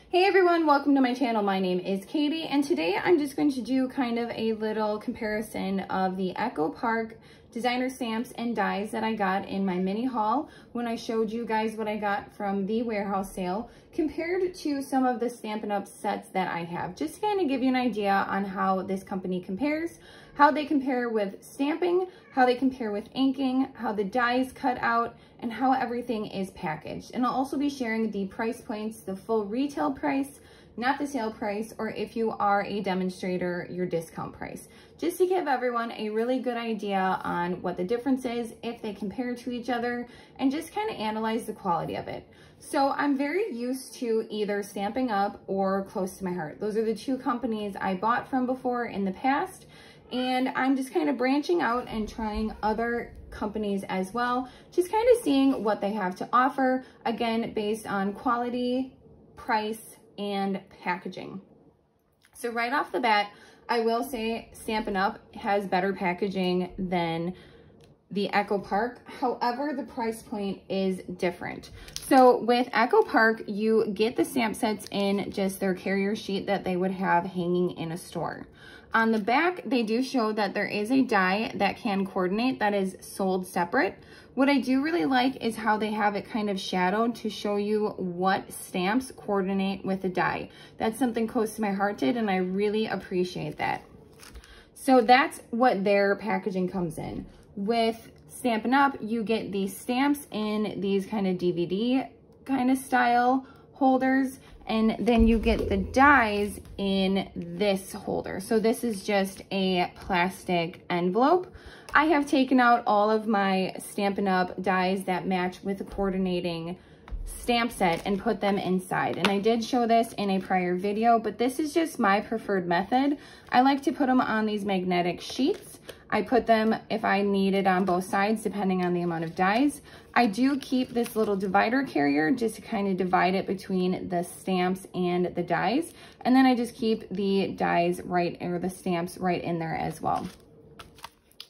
Hey everyone, welcome to my channel. My name is Katie and today I'm just going to do kind of a little comparison of the EchoPark designer stamps and dies that I got in my mini haul when I showed you guys what I got from the warehouse sale compared to some of the Stampin' Up sets that I have, just to kind of give you an idea on how this company compares, how they compare with stamping, how they compare with inking, how the dies cut out, and how everything is packaged. And I'll also be sharing the price points, the full retail price, not the sale price, or if you are a demonstrator, your discount price, just to give everyone a really good idea on what the difference is, if they compare to each other, and just kind of analyze the quality of it. So I'm very used to either Stampin' Up or Close to My Heart. Those are the two companies I bought from before in the past, and I'm just kind of branching out and trying other companies as well, just kind of seeing what they have to offer, again, based on quality, price, and packaging. So right off the bat, I will say Stampin' Up has better packaging than the EchoPark. However, the price point is different. So with EchoPark, you get the stamp sets in just their carrier sheet that they would have hanging in a store. On the back, they do show that there is a die that can coordinate that is sold separate. What I do really like is how they have it kind of shadowed to show you what stamps coordinate with the die. That's something Close to My Heart did, and I really appreciate that. So that's what their packaging comes in. With Stampin' Up, you get these stamps in these kind of DVD kind of style holders, and then you get the dies in this holder. So this is just a plastic envelope. I have taken out all of my Stampin' Up dies that match with the coordinating stamp set and put them inside. And I did show this in a prior video, but this is just my preferred method. I like to put them on these magnetic sheets. I put them, if I need it, on both sides, depending on the amount of dies. I do keep this little divider carrier just to kind of divide it between the stamps and the dies. And then I just keep the dies right, or the stamps right in there as well.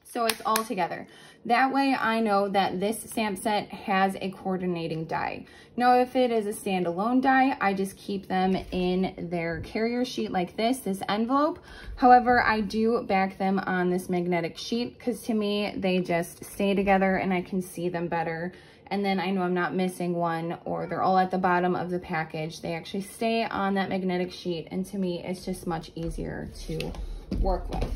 So it's all together. That way I know that this stamp set has a coordinating die. Now, if it is a standalone die, I just keep them in their carrier sheet like this envelope. However, I do back them on this magnetic sheet because to me, they just stay together and I can see them better. And then I know I'm not missing one, or they're all at the bottom of the package. They actually stay on that magnetic sheet, and to me, it's just much easier to work with.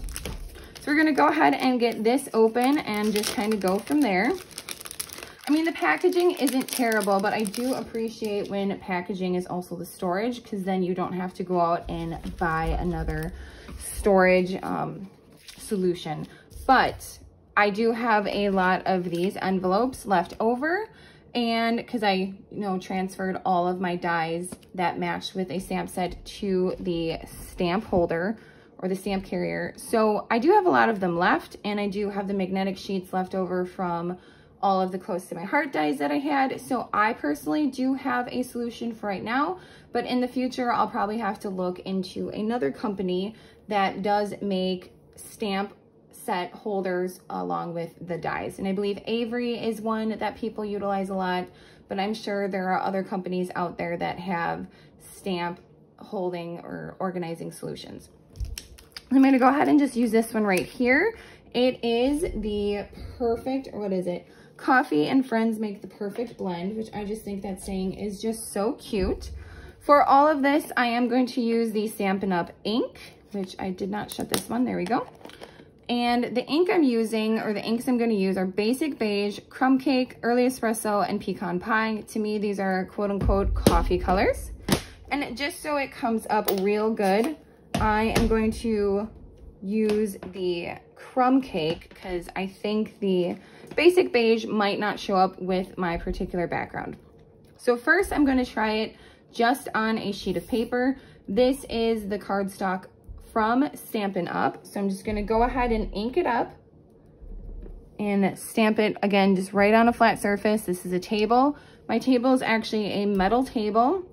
So we're gonna go ahead and get this open and just kind of go from there. I mean, the packaging isn't terrible, but I do appreciate when packaging is also the storage, because then you don't have to go out and buy another storage solution. But I do have a lot of these envelopes left over, and because I transferred all of my dies that matched with a stamp set to the stamp holder, or the stamp carrier. So I do have a lot of them left, and I do have the magnetic sheets left over from all of the Close to My Heart dies that I had. So I personally do have a solution for right now, but in the future, I'll probably have to look into another company that does make stamp set holders along with the dies. And I believe Avery is one that people utilize a lot, but I'm sure there are other companies out there that have stamp holding or organizing solutions. I'm going to go ahead and just use this one right here. It is the perfect, or what is it? Coffee and Friends Make the Perfect Blend, which I just think that saying is just so cute. For all of this, I am going to use the Stampin' Up ink, which I did not shut this one. There we go. And the ink I'm using, or the inks I'm going to use, are Basic Beige, Crumb Cake, Early Espresso, and Pecan Pie. To me, these are quote-unquote coffee colors. And just so it comes up real good, I am going to use the Crumb Cake because I think the Basic Beige might not show up with my particular background. So first I'm going to try it just on a sheet of paper. This is the cardstock from Stampin' Up. So I'm just going to go ahead and ink it up and stamp it again just right on a flat surface. This is a table. My table is actually a metal table,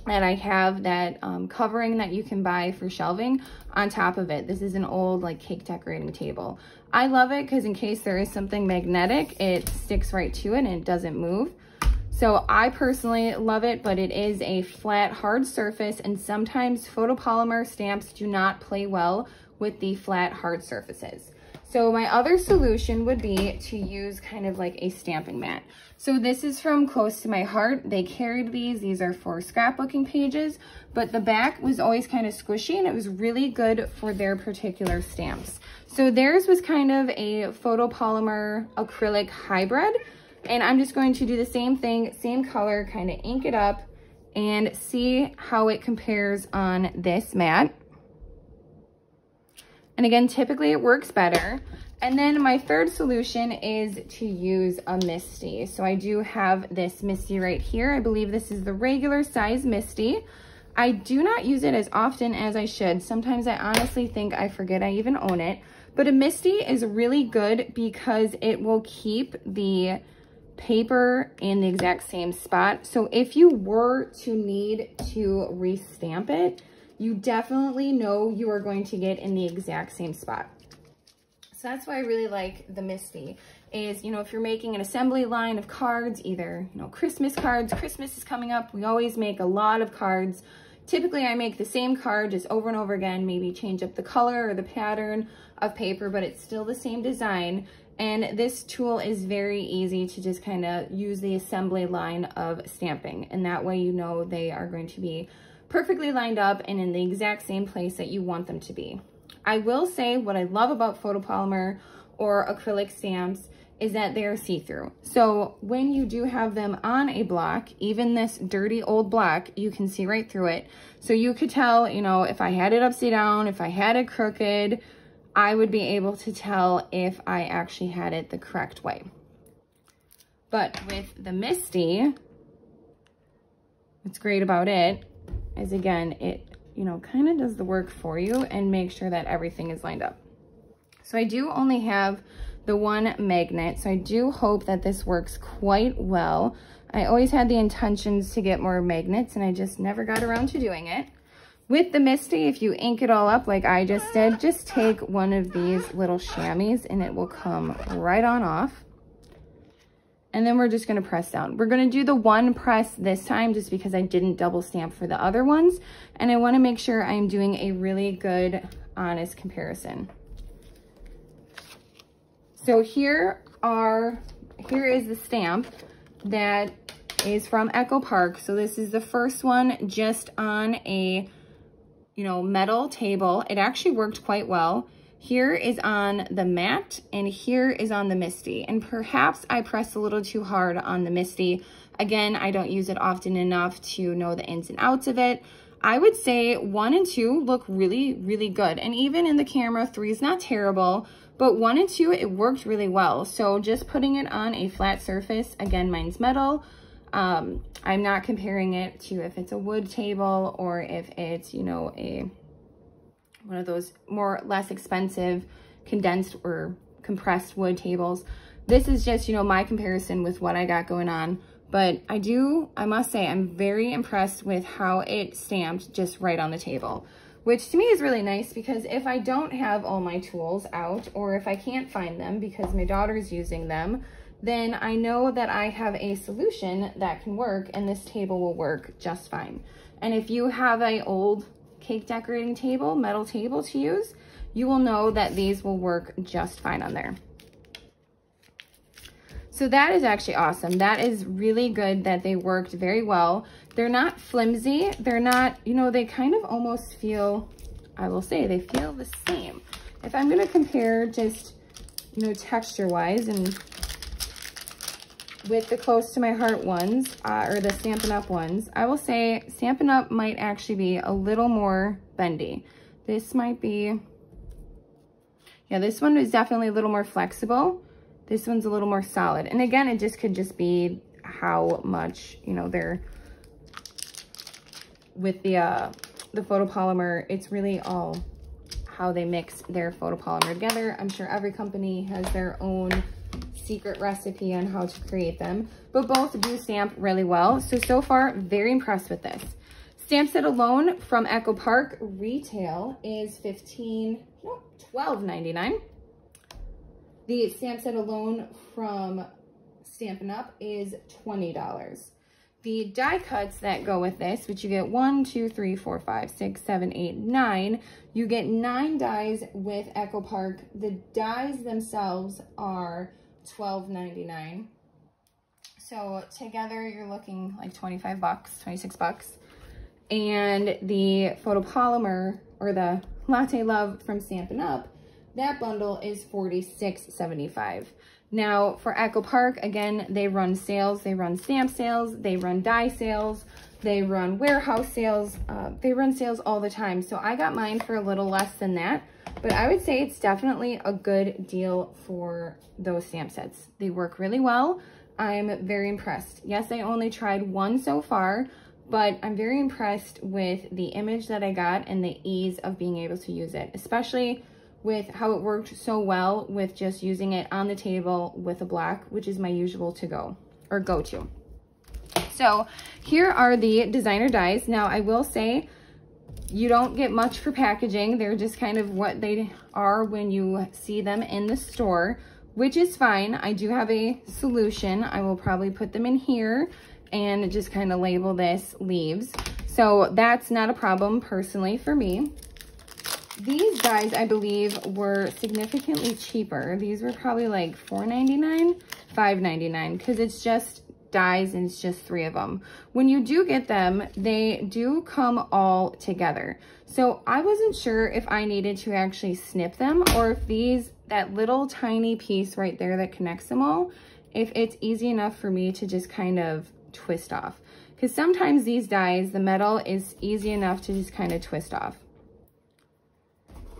and I have that covering that you can buy for shelving on top of it. This is an old like cake decorating table. I love it because in case there is something magnetic, it sticks right to it and it doesn't move. So I personally love it, but it is a flat, hard surface, and sometimes photopolymer stamps do not play well with the flat, hard surfaces. So my other solution would be to use kind of like a stamping mat. So this is from Close to My Heart. They carried these. These are for scrapbooking pages, but the back was always kind of squishy and it was really good for their particular stamps. So theirs was kind of a photopolymer acrylic hybrid. And I'm just going to do the same thing, same color, kind of ink it up and see how it compares on this mat. And again, typically it works better. And then my third solution is to use a Misty. So I do have this Misty right here. I believe this is the regular size Misty. I do not use it as often as I should. Sometimes I honestly think I forget I even own it. But a Misty is really good because it will keep the paper in the exact same spot. So if you were to need to restamp it, you definitely know you are going to get in the exact same spot. So that's why I really like the Misty is, you know, if you're making an assembly line of cards, either, you know, Christmas cards, Christmas is coming up. We always make a lot of cards. Typically I make the same card just over and over again, maybe change up the color or the pattern of paper, but it's still the same design. And this tool is very easy to just kind of use the assembly line of stamping. And that way, you know, they are going to be perfectly lined up and in the exact same place that you want them to be. I will say what I love about photopolymer or acrylic stamps is that they are see-through. So when you do have them on a block, even this dirty old block, you can see right through it. So you could tell, you know, if I had it upside down, if I had it crooked, I would be able to tell if I actually had it the correct way. But with the Misty, what's great about it is, again, it, you know, kind of does the work for you and make sure that everything is lined up. So I do only have the one magnet, so I do hope that this works quite well. I always had the intentions to get more magnets and I just never got around to doing it. With the Misty, if you ink it all up like I just did, just take one of these little chamois and it will come right on off. And then we're just gonna press down. We're gonna do the one press this time just because I didn't double stamp for the other ones. And I wanna make sure I'm doing a really good, honest comparison. So here is the stamp that is from EchoPark. So this is the first one just on a, you know, metal table. It actually worked quite well. Here is on the mat and here is on the Misty. And perhaps I pressed a little too hard on the Misty. Again, I don't use it often enough to know the ins and outs of it. I would say 1 and 2 look really, really good. And even in the camera, 3 is not terrible, but 1 and 2, it worked really well. So just putting it on a flat surface, again, mine's metal. I'm not comparing it to if it's a wood table or if it's, you know, one of those less expensive condensed or compressed wood tables. This is just, you know, my comparison with what I got going on. But I must say, I'm very impressed with how it stamped just right on the table, which to me is really nice because if I don't have all my tools out or if I can't find them because my daughter's using them, then I know that I have a solution that can work and this table will work just fine. And if you have an old cake decorating table, metal table to use, you will know that these will work just fine on there. So that is actually awesome. That is really good that they worked very well. They're not flimsy. They're not, you know, they kind of almost feel, I will say, they feel the same. If I'm going to compare just, you know, texture-wise and with the Close to My Heart ones, or the Stampin' Up ones, I will say Stampin' Up might actually be a little more bendy. This might be, yeah, this one is definitely a little more flexible. This one's a little more solid. And again, it just could just be how much, you know, they're, with the photopolymer, it's really all how they mix their photopolymer together. I'm sure every company has their own secret recipe on how to create them, but both do stamp really well. So far, very impressed with this. Stamp set alone from EchoPark retail is $12.99. The stamp set alone from Stampin' Up! Is $20. The die cuts that go with this, which you get 1, 2, 3, 4, 5, 6, 7, 8, 9. You get 9 dies with EchoPark. The dies themselves are $12.99. So together you're looking like 25 bucks, 26 bucks. And the photopolymer or the Latte Love from Stampin' Up, that bundle is $46.75. Now for EchoPark, again, they run sales, they run stamp sales, they run die sales, they run warehouse sales, they run sales all the time. So I got mine for a little less than that, but I would say it's definitely a good deal for those stamp sets. They work really well. I'm very impressed. Yes, I only tried one so far, but I'm very impressed with the image that I got and the ease of being able to use it, especially with how it worked so well with just using it on the table with a black, which is my usual go-to. So here are the designer dies. Now I will say you don't get much for packaging. They're just kind of what they are when you see them in the store, which is fine. I do have a solution. I will probably put them in here and just kind of label this leaves. So that's not a problem personally for me. These dies, I believe, were significantly cheaper. These were probably like $4.99, $5.99, because it's just dies and it's just 3 of them. When you do get them, they do come all together. So I wasn't sure if I needed to actually snip them or if that little tiny piece right there that connects them all, if it's easy enough for me to just kind of twist off. Because sometimes these dies, the metal is easy enough to just kind of twist off.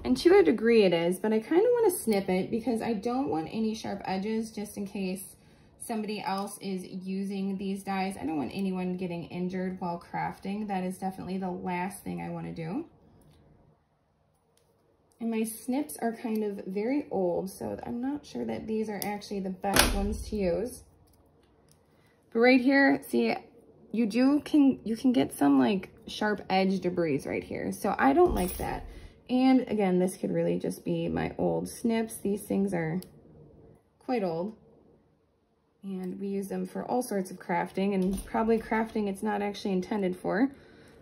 And to a degree it is, but I kind of want to snip it because I don't want any sharp edges just in case somebody else is using these dies. I don't want anyone getting injured while crafting. That is definitely the last thing I want to do. And my snips are kind of very old, so I'm not sure that these are actually the best ones to use. But right here, see, you can get some like sharp edge debris right here. So I don't like that. And again, this could really just be my old snips. These things are quite old. And we use them for all sorts of crafting and probably crafting it's not actually intended for.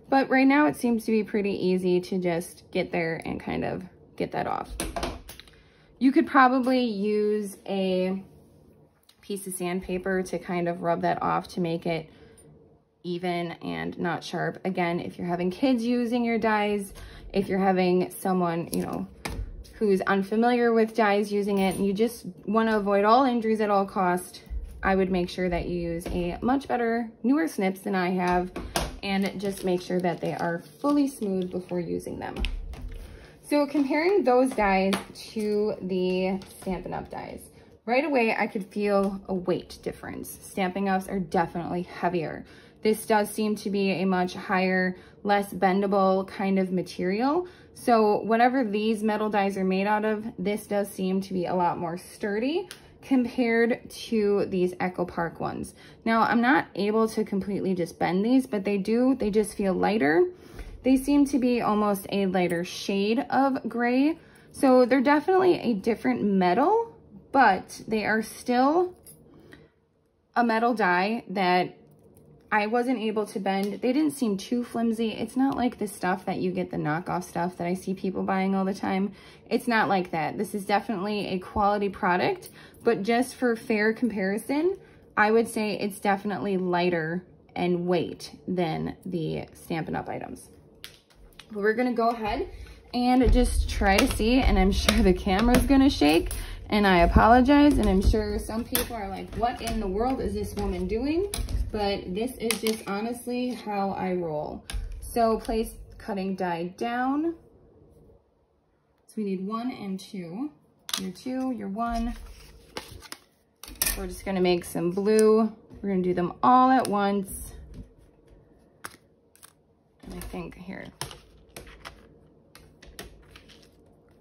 But right now it seems to be pretty easy to just get there and kind of get that off. You could probably use a piece of sandpaper to kind of rub that off to make it even and not sharp. Again, if you're having kids using your dies, if you're having someone, you know, who's unfamiliar with dies using it and you just want to avoid all injuries at all cost, I would make sure that you use a much better, newer snips than I have and just make sure that they are fully smooth before using them. So comparing those dies to the Stampin' Up! Dies, right away I could feel a weight difference. Stampin' Ups are definitely heavier. This does seem to be a much higher, less bendable kind of material. So whatever these metal dies are made out of, this does seem to be a lot more sturdy compared to these EchoPark ones. Now, I'm not able to completely just bend these, but they just feel lighter. They seem to be almost a lighter shade of gray. So they're definitely a different metal, but they are still a metal die that I wasn't able to bend. They didn't seem too flimsy. It's not like the stuff that you get, the knockoff stuff that I see people buying all the time. It's not like that. This is definitely a quality product, but just for fair comparison, I would say it's definitely lighter in weight than the Stampin' Up! Items. But we're gonna go ahead and just try to see, and I'm sure the camera's gonna shake, and I apologize, and I'm sure some people are like, what in the world is this woman doing? But this is just honestly how I roll. So place cutting die down. So we need 1 and 2. Your 2, your 1. We're just gonna make some blue. We're gonna do them all at once. And I think here,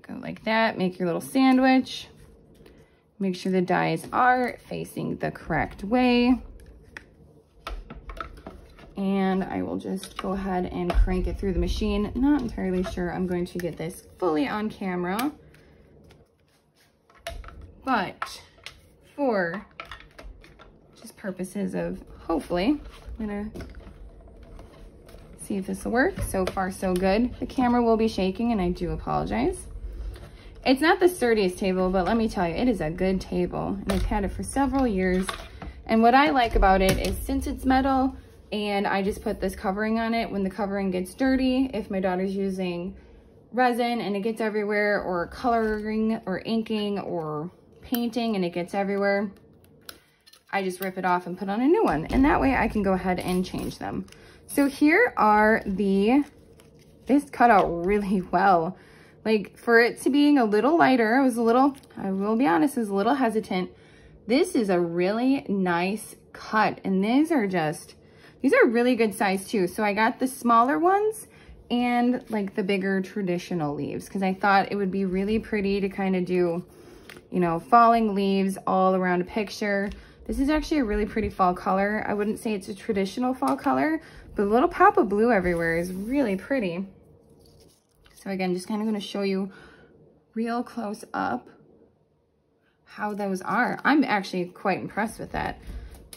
go like that, make your little sandwich. Make sure the dies are facing the correct way. And I will just go ahead and crank it through the machine. Not entirely sure I'm going to get this fully on camera, but for purposes of hopefully, I'm gonna see if this will work. So far, so good. The camera will be shaking and I do apologize. It's not the sturdiest table, but let me tell you, it is a good table. And I've had it for several years. And what I like about it is since it's metal and I just put this covering on it, when the covering gets dirty, if my daughter's using resin and it gets everywhere, or coloring or inking or painting and it gets everywhere, I just rip it off and put on a new one. And that way I can go ahead and change them. So here are this cut out really well. Like for it to being a little lighter, I will be honest, I was a little hesitant. This is a really nice cut. And these are really good size too. So I got the smaller ones and like the bigger traditional leaves because I thought it would be really pretty to kind of do, you know, falling leaves all around a picture. This is actually a really pretty fall color. I wouldn't say it's a traditional fall color, but a little pop of blue everywhere is really pretty. So again, just kind of going to show you real close up how those are. I'm actually quite impressed with that.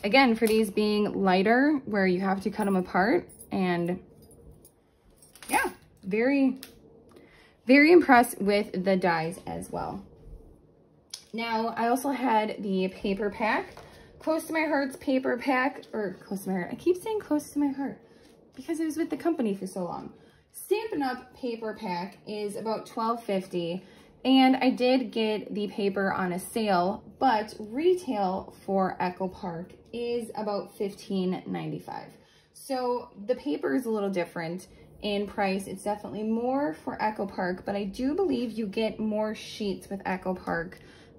Again, for these being lighter where you have to cut them apart, and yeah, very, very impressed with the dies as well. Now, I also had the paper pack, Close to My Heart's paper pack, or close to my heart. I keep saying close to my heart because I was with the company for so long. Stampin' Up paper pack is about $12.50, and I did get the paper on a sale, but retail for EchoPark is about $15.95. So the paper is a little different in price. It's definitely more for EchoPark, but I do believe you get more sheets with EchoPark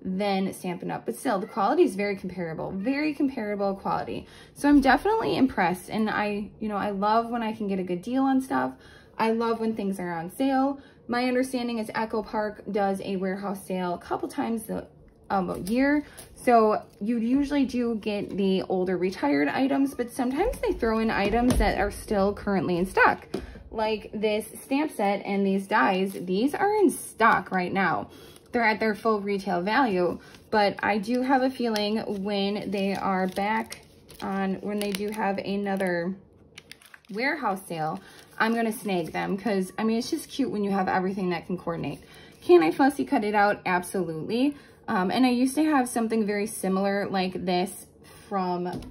than Stampin' Up, but still the quality is very comparable quality. So I'm definitely impressed, and I love when I can get a good deal on stuff. I love when things are on sale. My understanding is EchoPark does a warehouse sale a couple times a year. So you usually do get the older retired items, but sometimes they throw in items that are still currently in stock. Like this stamp set and these dies, these are in stock right now. They're at their full retail value, but I do have a feeling when they are back on, when they do have another warehouse sale, I'm gonna snag them because I mean it's just cute when you have everything that can coordinate. Can I fussy cut it out? Absolutely. And I used to have something very similar like this from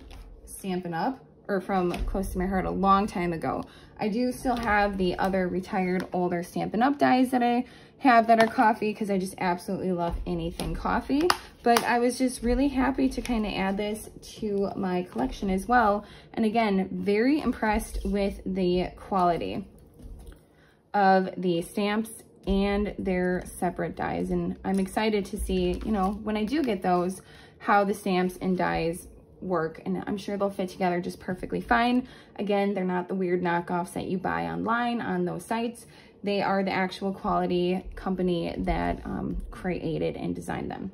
Stampin' Up, or from Close to My Heart, a long time ago. I do still have the other retired older Stampin' Up dies that I have that are coffee because I just absolutely love anything coffee. But I was just really happy to kind of add this to my collection as well. And again, very impressed with the quality of the stamps and their separate dies. And I'm excited to see, you know, when I do get those, how the stamps and dies work. And I'm sure they'll fit together just perfectly fine. Again, they're not the weird knockoffs that you buy online on those sites. They are the actual quality company that created and designed them.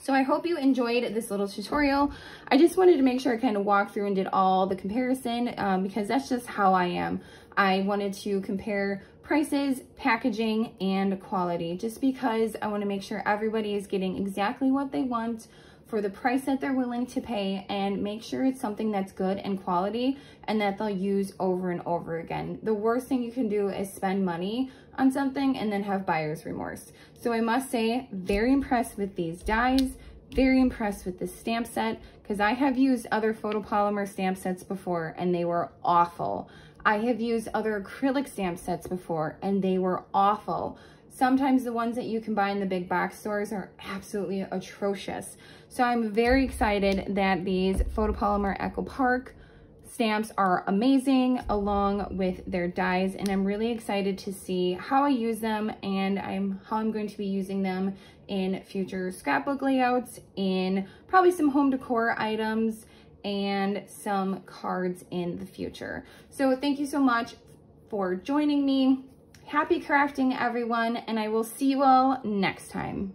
So I hope you enjoyed this little tutorial. I just wanted to make sure I kind of walked through and did all the comparison because that's just how I am. I wanted to compare prices, packaging, and quality just because I want to make sure everybody is getting exactly what they want for the price that they're willing to pay, and make sure it's something that's good and quality and that they'll use over and over again. The worst thing you can do is spend money on something and then have buyer's remorse. So I must say, very impressed with these dies, very impressed with this stamp set, because I have used other photopolymer stamp sets before and they were awful. I have used other acrylic stamp sets before and they were awful. Sometimes the ones that you can buy in the big box stores are absolutely atrocious. So I'm very excited that these photopolymer EchoPark stamps are amazing along with their dies, and I'm really excited to see how I use them and how I'm going to be using them in future scrapbook layouts, in probably some home decor items, and some cards in the future. So thank you so much for joining me. Happy crafting, everyone, and I will see you all next time.